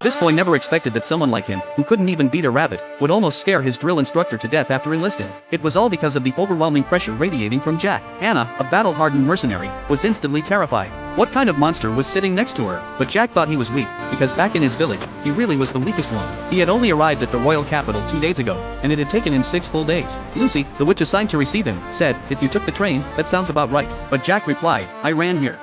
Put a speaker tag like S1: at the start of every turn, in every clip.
S1: This boy never expected that someone like him, who couldn't even beat a rabbit, would almost scare his drill instructor to death after enlisting. It was all because of the overwhelming pressure radiating from Jack. Anna, a battle-hardened mercenary, was instantly terrified. What kind of monster was sitting next to her? But Jack thought he was weak, because back in his village, he really was the weakest one. He had only arrived at the royal capital 2 days ago, and it had taken him 6 full days. Lucy, the witch assigned to receive him, said, "If you took the train, that sounds about right." But Jack replied, "I ran here."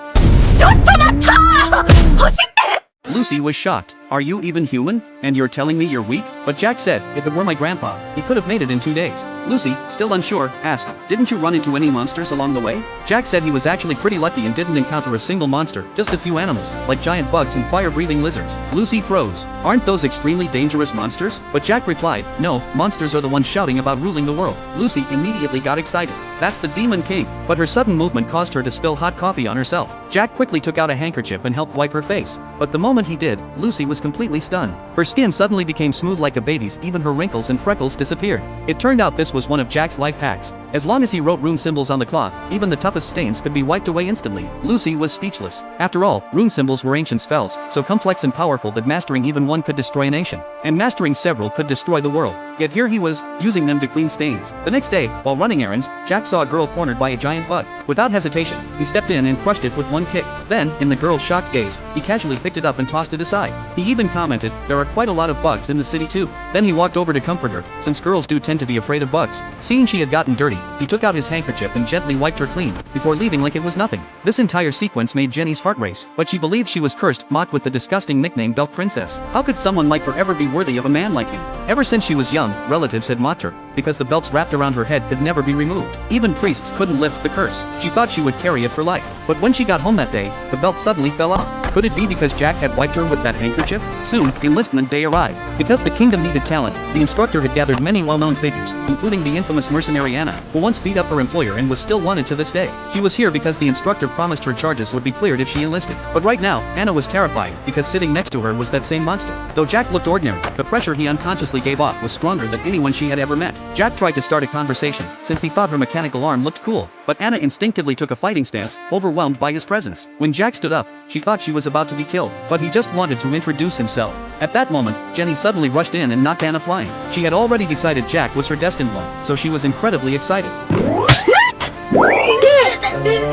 S1: Lucy was shocked. "Are you even human? And you're telling me you're weak?" But Jack said, "If it were my grandpa, he could have made it in 2 days." Lucy, still unsure, asked, "Didn't you run into any monsters along the way?" Jack said he was actually pretty lucky and didn't encounter a single monster, just a few animals, like giant bugs and fire-breathing lizards. Lucy froze. "Aren't those extremely dangerous monsters?" But Jack replied, "No, monsters are the ones shouting about ruling the world." Lucy immediately got excited. "That's the Demon King." But her sudden movement caused her to spill hot coffee on herself. Jack quickly took out a handkerchief and helped wipe her face. But the moment he did, Lucy was completely stunned. Her skin suddenly became smooth like a baby's, even her wrinkles and freckles disappeared. It turned out this was one of Jack's life hacks. As long as he wrote rune symbols on the cloth, even the toughest stains could be wiped away instantly. Lucy was speechless. After all, rune symbols were ancient spells, so complex and powerful that mastering even one could destroy a nation. And mastering several could destroy the world. Yet here he was, using them to clean stains. The next day, while running errands, Jack saw a girl cornered by a giant bug. Without hesitation, he stepped in and crushed it with one kick. Then, in the girl's shocked gaze, he casually picked it up and tossed it aside. He even commented, "There are quite a lot of bugs in the city too." Then he walked over to comfort her, since girls do tend to be afraid of bugs. Seeing she had gotten dirty, he took out his handkerchief and gently wiped her clean, before leaving like it was nothing. This entire sequence made Jenny's heart race, but she believed she was cursed, mocked with the disgusting nickname Belt Princess. How could someone like her ever be worthy of a man like him? Ever since she was young, relatives had mocked her, because the belts wrapped around her head could never be removed. Even priests couldn't lift the curse. She thought she would carry it for life. But when she got home that day, the belt suddenly fell off. Could it be because Jack had wiped her with that handkerchief? Soon, enlistment day arrived. Because the kingdom needed talent, the instructor had gathered many well-known figures, including the infamous mercenary Anna, who once beat up her employer and was still wanted to this day. She was here because the instructor promised her charges would be cleared if she enlisted. But right now, Anna was terrified, because sitting next to her was that same monster. Though Jack looked ordinary, the pressure he unconsciously gave off was stronger than anyone she had ever met. Jack tried to start a conversation, since he thought her mechanical arm looked cool. But Anna instinctively took a fighting stance, overwhelmed by his presence. When Jack stood up, she thought she was about to be killed, but he just wanted to introduce himself. At that moment, Jenny suddenly rushed in and knocked Anna flying. She had already decided Jack was her destined one, so she was incredibly excited.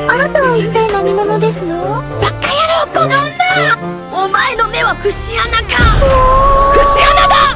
S2: あなたは一体何者ですの？バカ野郎この女！お前の目は節穴か！節穴